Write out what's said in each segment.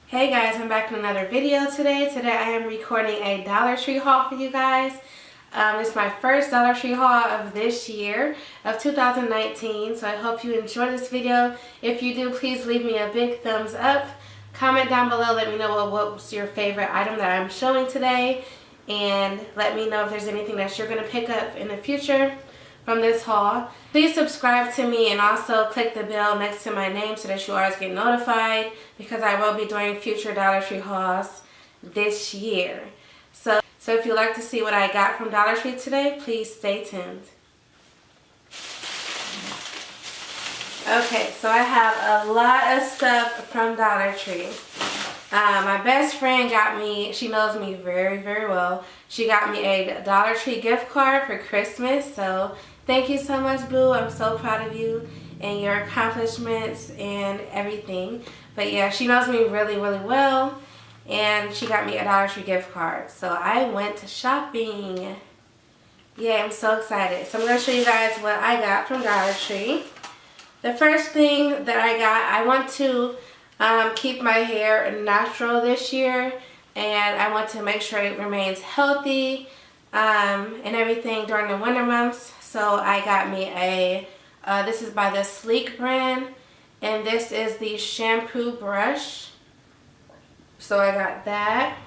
Hey guys, I'm back with another video today. Today I am recording a Dollar Tree haul for you guys. It's my first Dollar Tree haul of this year, of 2019. So I hope you enjoy this video. If you do, please leave me a big thumbs up. Comment down below, let me know what was your favorite item that I'm showing today. And let me know if there's anything that you're going to pick up in the future from this haul. Please subscribe to me and also click the bell next to my name so that you always get notified, because I will be doing future Dollar Tree hauls this year. So if you'd like to see what I got from Dollar Tree today, please stay tuned. Okay, so I have a lot of stuff from Dollar Tree. My best friend got me, she knows me very, very well. She got me a Dollar Tree gift card for Christmas. So thank you so much, boo. I'm so proud of you and your accomplishments and everything. But yeah, she knows me really, really well. And she got me a Dollar Tree gift card. So I went shopping. Yeah, I'm so excited. So I'm going to show you guys what I got from Dollar Tree. The first thing that I got, I want to keep my hair natural this year, and I want to make sure it remains healthy and everything during the winter months. So I got me a, this is by the Sleek brand, and this is the shampoo brush. So I got that.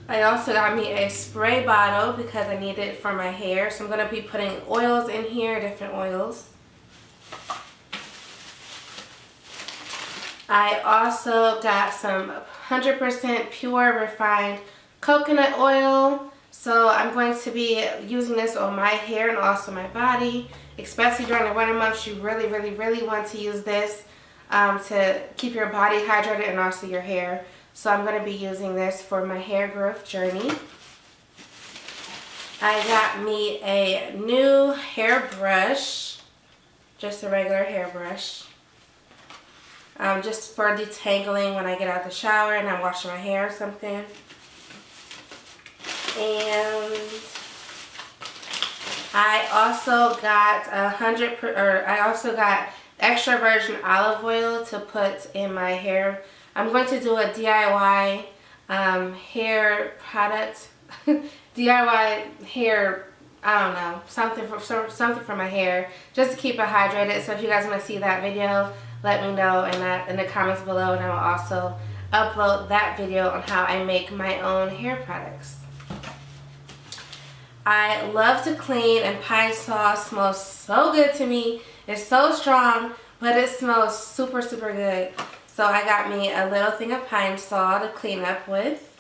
I also got me a spray bottle because I need it for my hair. So I'm going to be putting oils in here, different oils. I also got some 100% pure refined coconut oil. So I'm going to be using this on my hair and also my body. Especially during the winter months, you really, really, really want to use this to keep your body hydrated and also your hair. So I'm going to be using this for my hair growth journey. I got me a new hairbrush, just a regular hairbrush. Just for detangling when I get out of the shower and I'm washing my hair or something. And I also got I also got extra virgin olive oil to put in my hair. I'm going to do a DIY hair product, DIY hair, I don't know, something for my hair, just to keep it hydrated. So if you guys want to see that video, let me know in the comments below, and I will also upload that video on how I make my own hair products. I love to clean, and Pine Sol smells so good to me. It's so strong, but it smells super, super good. So I got me a little thing of Pine Sol to clean up with.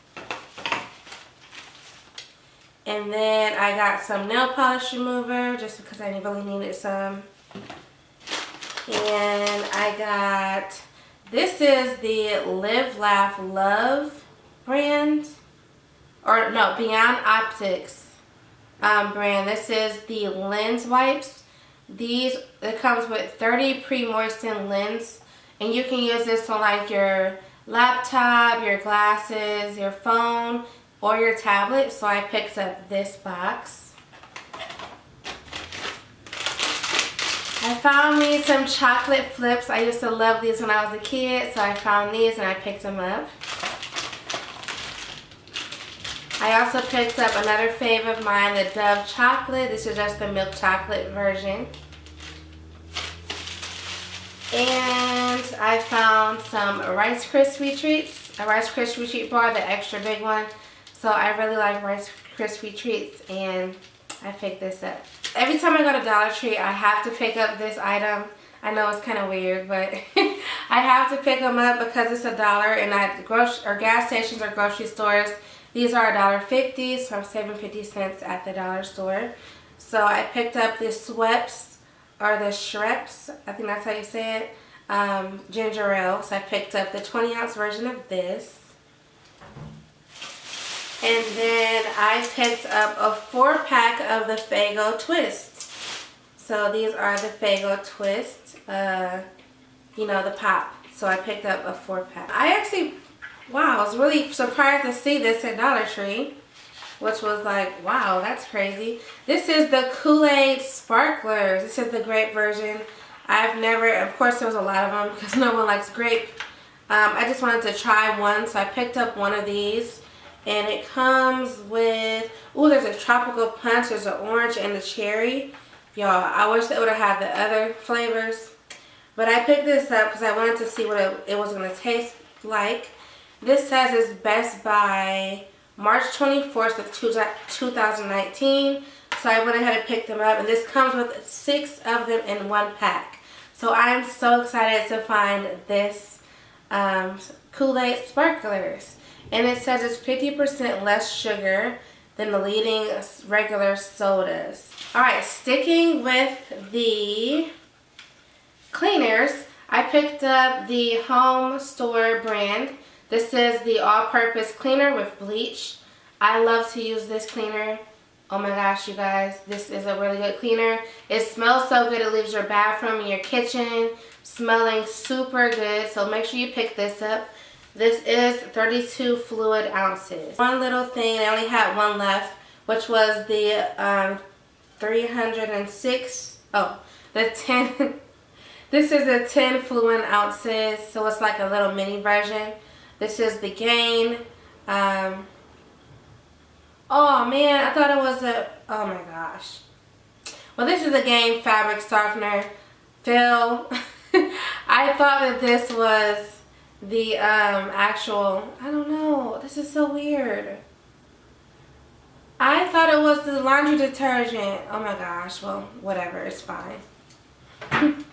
And then I got some nail polish remover just because I really needed some. And I got, this is the Live Laugh Love brand, or no, Beyond Optics brand. This is the lens wipes. These, it comes with 30 pre-moistened lens, and you can use this on like your laptop, your glasses, your phone, or your tablet. So I picked up this box. I found me some chocolate flips. I used to love these when I was a kid, so I found these and I picked them up. I also picked up another fave of mine, the Dove chocolate. This is just the milk chocolate version. And I found some Rice Krispie treats, a Rice Krispie treat bar, the extra big one. So I really like Rice Krispie treats, and I picked this up. Every time I go to Dollar Tree, I have to pick up this item. I know it's kind of weird, but I have to pick them up because it's $1, and at gas stations or grocery stores, these are $1.50, so I'm saving 50 cents at the dollar store. So I picked up the Schweppes, or the Schweppes, I think that's how you say it, ginger ale. So I picked up the 20-ounce version of this. And then I picked up a 4-pack of the Faygo Twist. So these are the Faygo Twist, you know, the pop. So I picked up a 4-pack. I actually, wow, I was really surprised to see this at Dollar Tree, which was like, wow, that's crazy. This is the Kool-Aid Sparklers. This is the grape version. I've never, of course there was a lot of them because no one likes grape. I just wanted to try one, so I picked up one of these. And it comes with, ooh, there's a tropical punch, there's an orange and a cherry. Y'all, I wish they would have had the other flavors. But I picked this up because I wanted to see what it was going to taste like. This says it's best by March 24th of 2019. So I went ahead and picked them up. And this comes with 6 of them in one pack. So I'm so excited to find this Kool-Aid Sparklers. And it says it's 50% less sugar than the leading regular sodas. Alright, sticking with the cleaners, I picked up the Home Store brand. This is the all-purpose cleaner with bleach. I love to use this cleaner. Oh my gosh, you guys, this is a really good cleaner. It smells so good, it leaves your bathroom and your kitchen smelling super good. So make sure you pick this up. This is 32 fluid ounces. One little thing, I only had one left, which was the 306, the 10, this is a 10 fluid ounces, so it's like a little mini version. This is the Gain. Oh man, I thought it was oh my gosh. Well, this is a Gain fabric softener. Phil, I thought that this was the actual, I don't know, this is so weird. I thought it was the laundry detergent. Oh my gosh, well, whatever, it's fine. And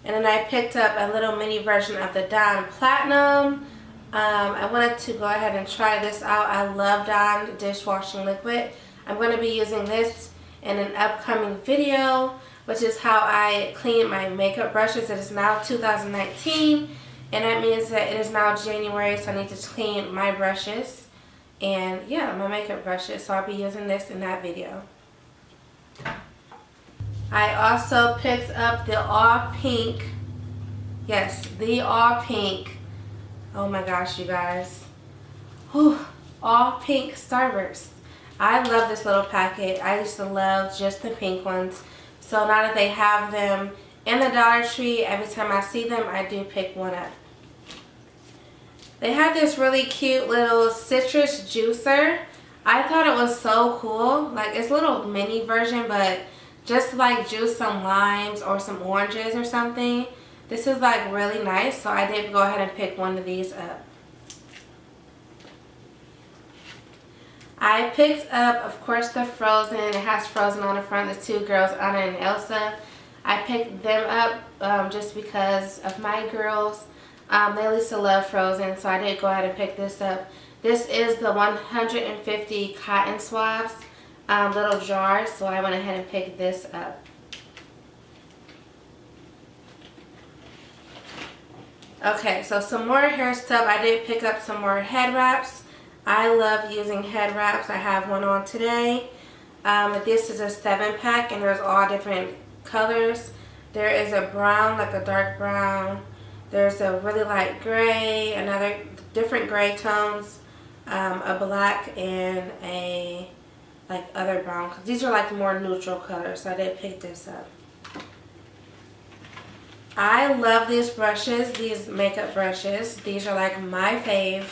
then I picked up a little mini version of the Dawn Platinum. I wanted to go ahead and try this out. I love Dawn dishwashing liquid. I'm going to be using this in an upcoming video, which is how I clean my makeup brushes. It is now 2019, and that means that it is now January, so I need to clean my brushes. And yeah, my makeup brushes, so I'll be using this in that video. I also picked up the all pink, yes, the all pink, oh my gosh, you guys, whew, all pink Starburst. I love this little packet. I used to love just the pink ones. So now that they have them in the Dollar Tree, every time I see them, I do pick one up. They had this really cute little citrus juicer. I thought it was so cool. Like, it's a little mini version, but just like juice some limes or some oranges or something. This is like really nice, so I did go ahead and pick one of these up. I picked up, of course, the Frozen. It has Frozen on the front, the two girls, Anna and Elsa. I picked them up just because of my girls. They used to love Frozen, so I did go ahead and pick this up. This is the 150 cotton swabs little jar, so I went ahead and picked this up. Okay, so some more hair stuff. I did pick up some more head wraps. I love using head wraps. I have one on today. This is a 7-pack, and there's all different colors. There is a brown, like a dark brown. There's a really light gray, another different gray tones, a black, and a like other brown. These are like more neutral colors, so I did pick this up. I love these brushes, these makeup brushes. These are like my fave.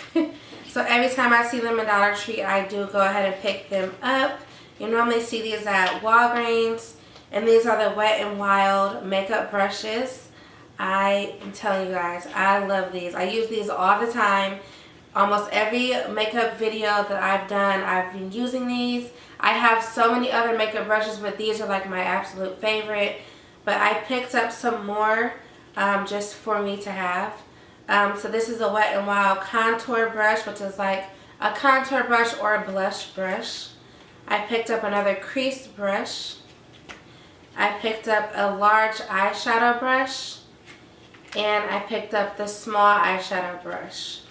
So every time I see them in Dollar Tree, I do go ahead and pick them up. You normally see these at Walgreens, and these are the Wet n Wild makeup brushes. I am telling you guys, I love these. I use these all the time. Almost every makeup video that I've done, I've been using these. I have so many other makeup brushes, but these are like my absolute favorite. But I picked up some more just for me to have. So this is a Wet n Wild contour brush, which is like a contour brush or a blush brush. I picked up another crease brush. I picked up a large eyeshadow brush. And I picked up the small eyeshadow brush.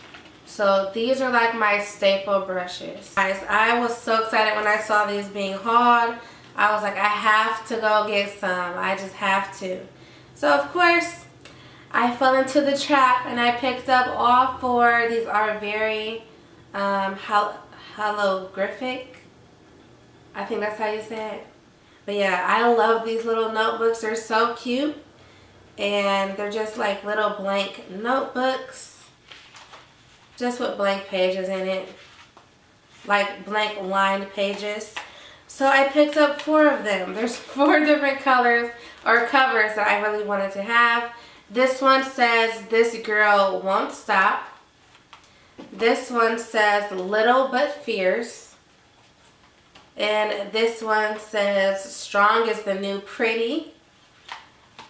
So these are like my staple brushes. Guys, I was so excited when I saw these being hauled. I was like, I have to go get some. I just have to. So of course, I fell into the trap and I picked up all 4. These are very holographic. I think that's how you say it. But yeah, I love these little notebooks. They're so cute. and they're just like little blank notebooks, just with blank pages in it, like blank lined pages. So I picked up 4 of them. There's 4 different colors or covers that I really wanted to have. This one says, "This girl won't stop." This one says, "Little but fierce." And this one says, "Strong is the new pretty."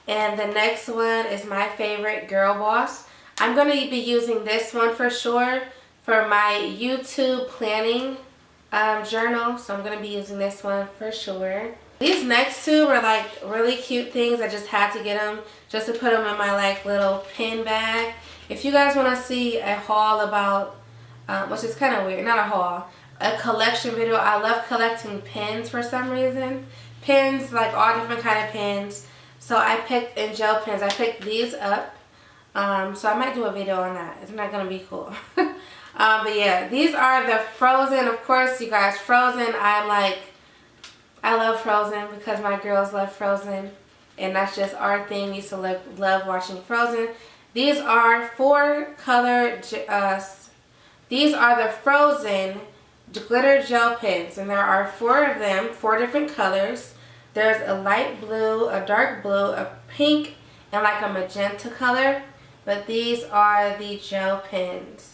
And the next one is my favorite, "Girl Boss." I'm going to be using this one for sure for my YouTube planning journal. So I'm going to be using this one for sure. These next 2 were like really cute things. I just had to get them just to put them in my like little pin bag. If you guys want to see a haul about, which is kind of weird, not a haul, a collection video. I love collecting pins for some reason. Pins, like all different kind of pins. So I picked, in gel pens, I picked these up. So I might do a video on that. Isn't that going to be cool? But yeah, these are the Frozen. Of course, you guys, Frozen, I love Frozen because my girls love Frozen. And that's just our thing. We used to love watching Frozen. These are 4 color, these are the Frozen glitter gel pens. And there are 4 of them, 4 different colors. There's a light blue, a dark blue, a pink, and like a magenta color. But these are the gel pens.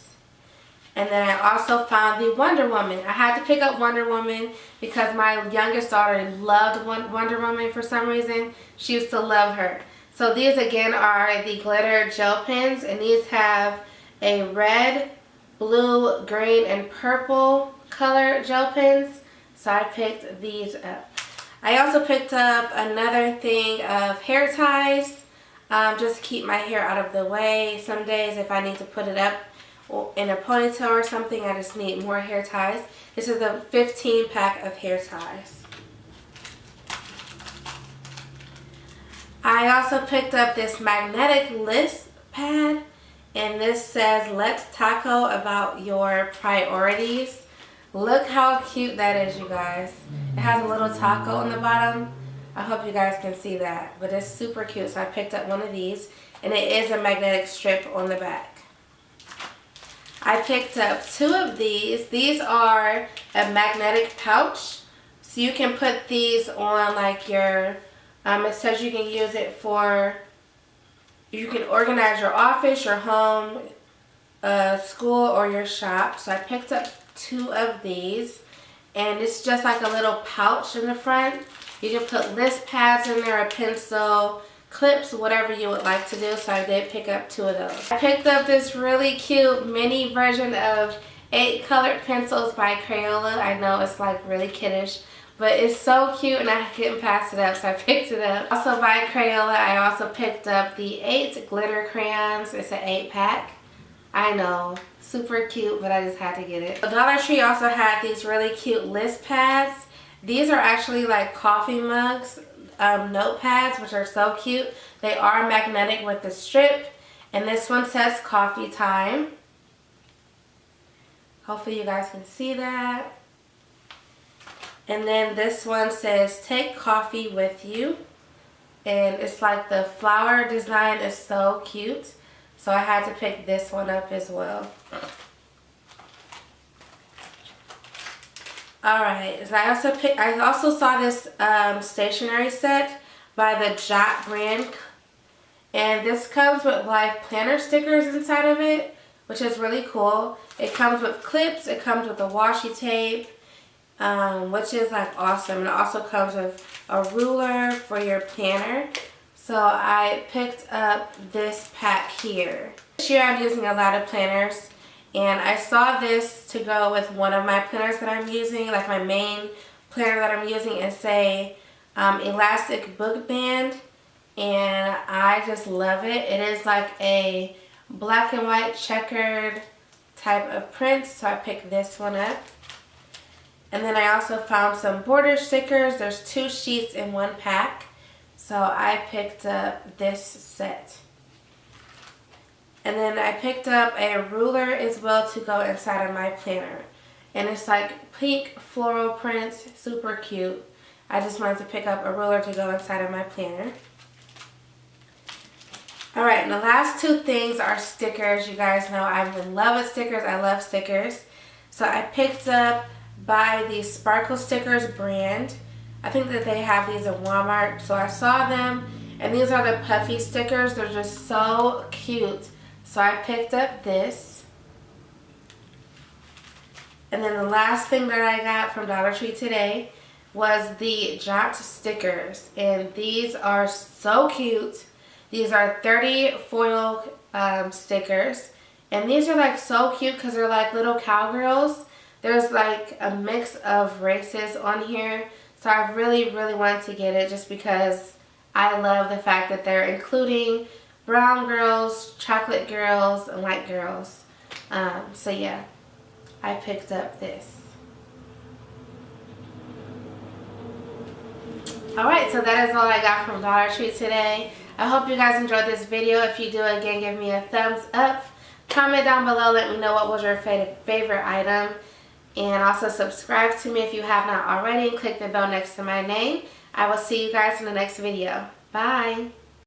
And then I also found the Wonder Woman. I had to pick up Wonder Woman because my youngest daughter loved Wonder Woman for some reason. She used to love her. So these again are the glitter gel pens, and these have a red, blue, green, and purple color gel pens. So I picked these up. I also picked up another thing of hair ties. Just to keep my hair out of the way. Some days if I need to put it up in a ponytail or something, I just need more hair ties. This is a 15 pack of hair ties. I also picked up this magnetic list pad, and this says, "Let's taco about your priorities." Look how cute that is, you guys. It has a little taco on the bottom. I hope you guys can see that, but it's super cute. So I picked up one of these, and it is a magnetic strip on the back. I picked up 2 of these. These are a magnetic pouch, so you can put these on like your, it says you can use it for, you can organize your office, your home, school, or your shop. So I picked up 2 of these, and it's just like a little pouch in the front. You can put list pads in there, a pencil, clips, whatever you would like to do. So I did pick up 2 of those. I picked up this really cute mini version of 8 colored pencils by Crayola. I know it's like really kiddish, but it's so cute and I couldn't pass it up, so I picked it up. Also by Crayola, I also picked up the 8 glitter crayons. It's an 8 pack. I know, super cute, but I just had to get it. Dollar Tree also had these really cute list pads. These are actually like coffee mugs, notepads, which are so cute. They are magnetic with the strip, and this one says "Coffee Time." Hopefully you guys can see that. And then this one says "Take coffee with you," and it's like the flower design is so cute, so I had to pick this one up as well. Alright, so I also saw this stationery set by the Jot brand, and this comes with like planner stickers inside of it, which is really cool. It comes with clips, it comes with a washi tape, which is like awesome, and it also comes with a ruler for your planner. So I picked up this pack here. This year I'm using a lot of planners, and I saw this to go with one of my planners that I'm using, like my main planner that I'm using. It's a elastic book band, and I just love it. It is like a black and white checkered type of print, so I picked this one up. And then I also found some border stickers. There's 2 sheets in 1 pack, so I picked up this set. And then I picked up a ruler as well to go inside of my planner. And it's like pink floral prints, super cute. I just wanted to pick up a ruler to go inside of my planner. Alright, and the last two things are stickers. You guys know I'm in love with stickers. I love stickers. So I picked up by the Sparkle Stickers brand. I think that they have these at Walmart. So I saw them, and these are the puffy stickers. They're just so cute. So I picked up this. And then the last thing that I got from Dollar Tree today was the Jot stickers. And these are so cute. These are 30 foil stickers. And these are like so cute because they're like little cowgirls. There's like a mix of races on here. So I really, really wanted to get it just because I love the fact that they're including brown girls, chocolate girls, and white girls. So yeah, I picked up this. Alright, so that is all I got from Dollar Tree today. I hope you guys enjoyed this video. If you do, again, give me a thumbs up. Comment down below, let me know what was your favorite item. And also subscribe to me if you have not already. And click the bell next to my name. I will see you guys in the next video. Bye.